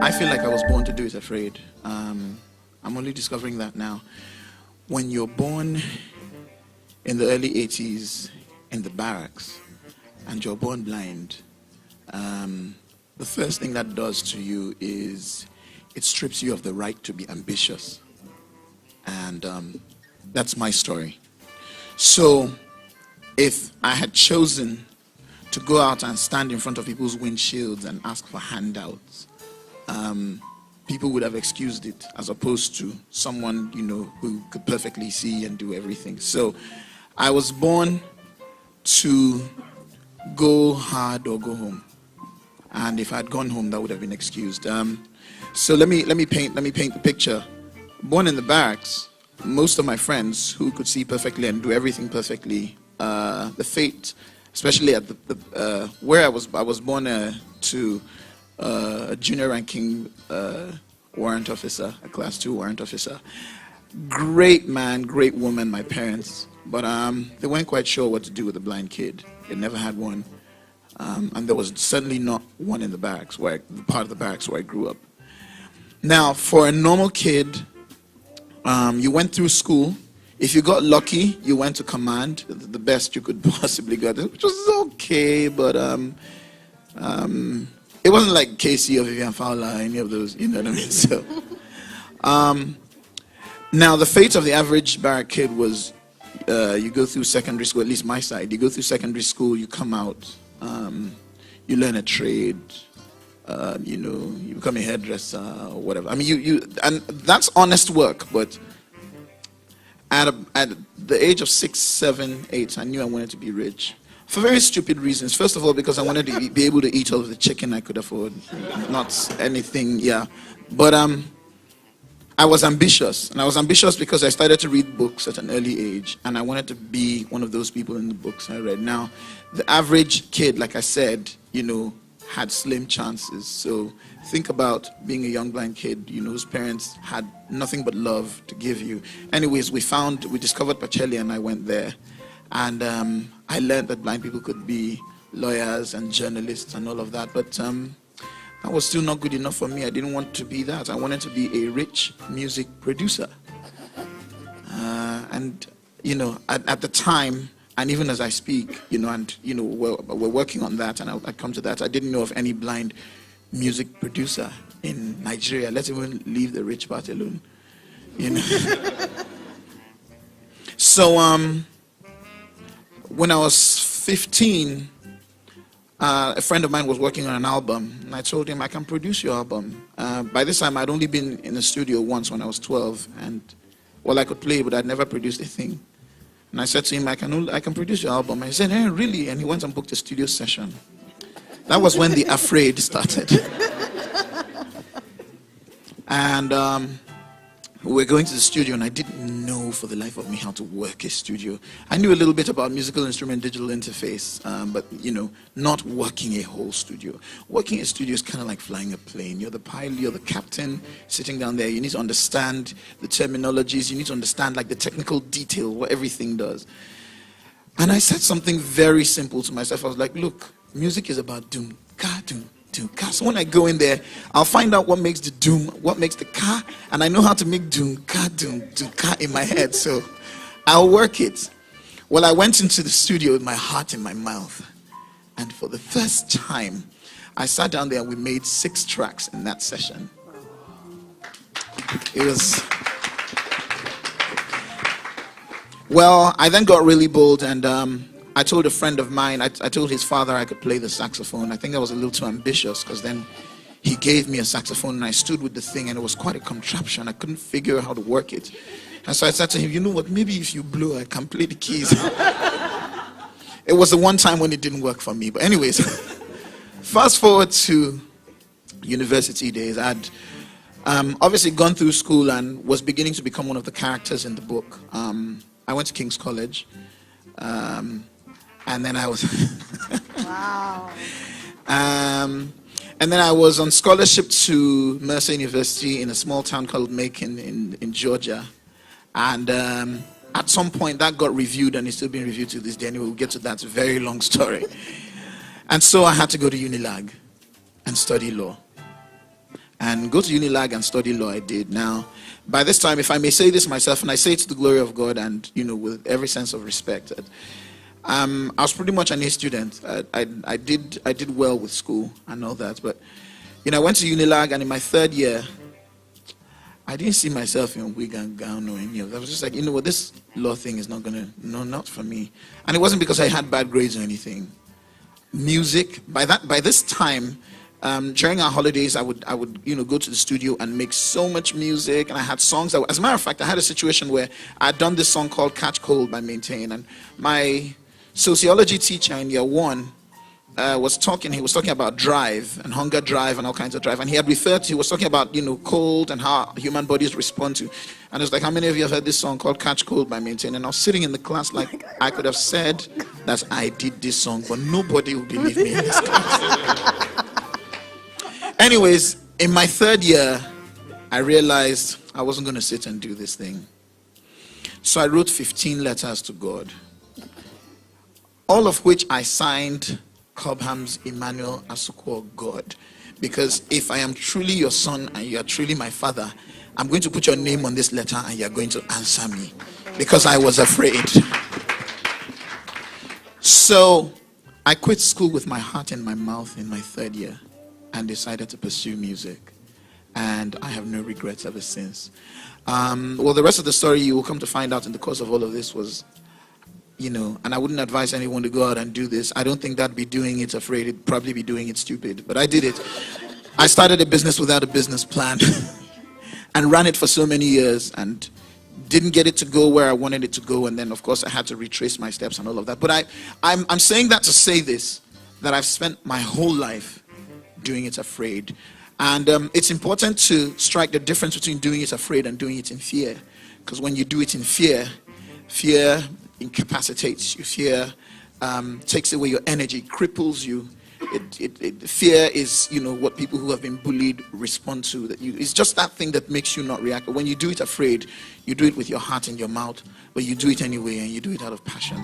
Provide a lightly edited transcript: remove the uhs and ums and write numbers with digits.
I feel like I was born to do it afraid. I'm only discovering that now. When you're born in the early 80s in the barracks and you're born blind, the first thing that does to you is it strips you of the right to be ambitious. And that's my story. So if I had chosen to go out and stand in front of people's windshields and ask for handouts, people would have excused it, as opposed to someone, who could perfectly see and do everything. So I was born to go hard or go home. And if I had gone home, that would have been excused. So let me paint the picture. Born in the barracks, most of my friends who could see perfectly and do everything perfectly, the fate, especially at the where I was born to a junior ranking warrant officer, a class 2 warrant officer. Great man, great woman, my parents, but they weren't quite sure what to do with a blind kid. They never had one, and there was certainly not one in the barracks, part of the barracks where I grew up. Now, for a normal kid, you went through school. If you got lucky, you went to command, the best you could possibly get, which was okay, but it wasn't like Casey or Vivian Fowler, any of those, you know what I mean? So, now the fate of the average barrack kid was, you go through secondary school, at least my side, you go through secondary school, you come out, you learn a trade, you become a hairdresser or whatever. I mean, and that's honest work, but at the age of 6, 7, 8, I knew I wanted to be rich. For very stupid reasons. First of all, because I wanted to be able to eat all of the chicken I could afford. Not anything, yeah. But I was ambitious. And I was ambitious because I started to read books at an early age. And I wanted to be one of those people in the books I read. Now, the average kid, like I said, had slim chances. So think about being a young blind kid, whose parents had nothing but love to give you. Anyways, we discovered Pacelli and I went there. And I learned that blind people could be lawyers and journalists and all of that. But that was still not good enough for me. I didn't want to be that. I wanted to be a rich music producer. And at the time, and even as I speak, we're working on that, and I'll come to that. I didn't know of any blind music producer in Nigeria. Let's even leave the rich part alone. So when I was 15, a friend of mine was working on an album, and I told him, I can produce your album. By this time, I'd only been in the studio once when I was 12, and I could play, but I'd never produced a thing. And I said to him, I can produce your album. And he said, hey, really? And he went and booked a studio session. That was when the Afraid started. And we were going to the studio, and I didn't know for the life of me how to work a studio. I knew a little bit about musical instrument digital interface, but not working a whole studio. Working a studio is kind of like flying a plane. You're the pilot, you're the captain, sitting down there. You need to understand the terminologies. You need to understand the technical detail, what everything does. And I said something very simple to myself. I was like, look, music is about doom, ka, doom. So when I go in there, I'll find out what makes the doom, what makes the ka, and I know how to make doom ka in my head, so I'll work it. Well, I went into the studio with my heart in my mouth, and for the first time, I sat down there and we made 6 tracks in that session. It was... Well, I then got really bold, and I told a friend of mine, I told his father I could play the saxophone. I think I was a little too ambitious, because then he gave me a saxophone and I stood with the thing, and it was quite a contraption. I couldn't figure out how to work it. And so I said to him, you know what, maybe if you blow, I can play the keys. It was the one time when it didn't work for me. But anyways, fast forward to university days. I'd obviously gone through school and was beginning to become one of the characters in the book. I went to King's College. And then I was wow. And then I was on scholarship to Mercer University in a small town called Macon in Georgia. And at some point that got reviewed, and it's still being reviewed to this day. Anyway, we'll get to that. It's a very long story. And so I had to go to Unilag and study law. and go to Unilag and study law. I did. Now, by this time, if I may say this myself, and I say it to the glory of God, and with every sense of respect, I was pretty much an A student. I did well with school and all that, but I went to Unilag, and in my third year, I didn't see myself in wig and gown or any of that. I was just like, what, this law thing is not for me. And it wasn't because I had bad grades or anything. Music, by this time, during our holidays, I would go to the studio and make so much music, and I had songs. As a matter of fact, I had a situation where I had done this song called "Catch Cold" by Maintain, and my sociology teacher in year one was talking about drive and hunger drive and all kinds of drive, and he was talking about cold and how human bodies respond to, and it's like, how many of you have heard this song called "Catch Cold" by Maintain? And I was sitting in the class like, I could have said that I did this song, but nobody would believe me in this class. Anyways, in my third year, I realized I wasn't going to sit and do this thing, so I wrote 15 letters to God, all of which I signed Cobhams Asuquo God, because if I am truly your son and you are truly my father, I'm going to put your name on this letter and you're going to answer me, because I was afraid. So I quit school with my heart in my mouth in my third year and decided to pursue music, and I have no regrets ever since. Well, the rest of the story you will come to find out in the course of all of this was, and I wouldn't advise anyone to go out and do this. I don't think that'd be doing it afraid. It'd probably be doing it stupid. But I did it. I started a business without a business plan and ran it for so many years and didn't get it to go where I wanted it to go. And then, of course, I had to retrace my steps and all of that. But I'm saying that to say this, that I've spent my whole life doing it afraid. And it's important to strike the difference between doing it afraid and doing it in fear. Because when you do it in fear incapacitates you. Fear takes away your energy, cripples you. Fear is, what people who have been bullied respond to. It's just that thing that makes you not react. But when you do it afraid, you do it with your heart in your mouth, but you do it anyway, and you do it out of passion.